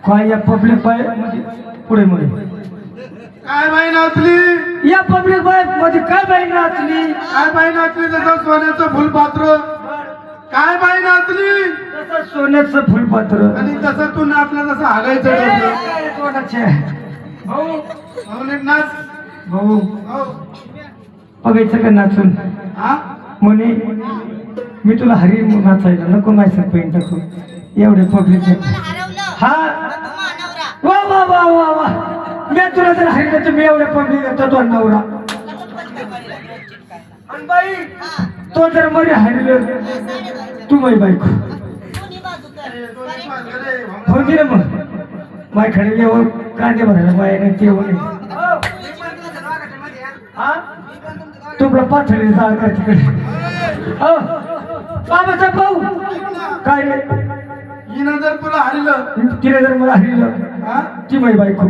काय या public bye पुढे मध्ये काय बाई नाचली या पब्लिक बाय मध्ये काय बाई नाचली काय बाई नाचली जसं सोन्याचं फुलपात्र काय बाई नाचली तसं सोन्याचं फुलपात्र आणि तसं तू नाचला तसं हागायचं डोकं. कोणाचे भाऊ भाऊ नीट नाच भाऊ हो बघायचं का नाचून हा म्हणे मी तुला हरी नाचायला नको माझं पेंट टाकू एवढे पब्लिक हा वा वा वा वा वा मी तुला जर हरिलं तर मी एवढे पब्लिक येतो तो नवरा आणि बाई तो जर मरे हरिलं तू माझी बायको हो की रे मग माय खडे येऊन कांदे भरायला मायाने ते येऊन हा तुला पाथडी जाळ कर तिकडे हो बाबाचा भाऊ काय रे हिनं जर तुला हरलं तिने जर मला हरिलं हा ती माझी बायको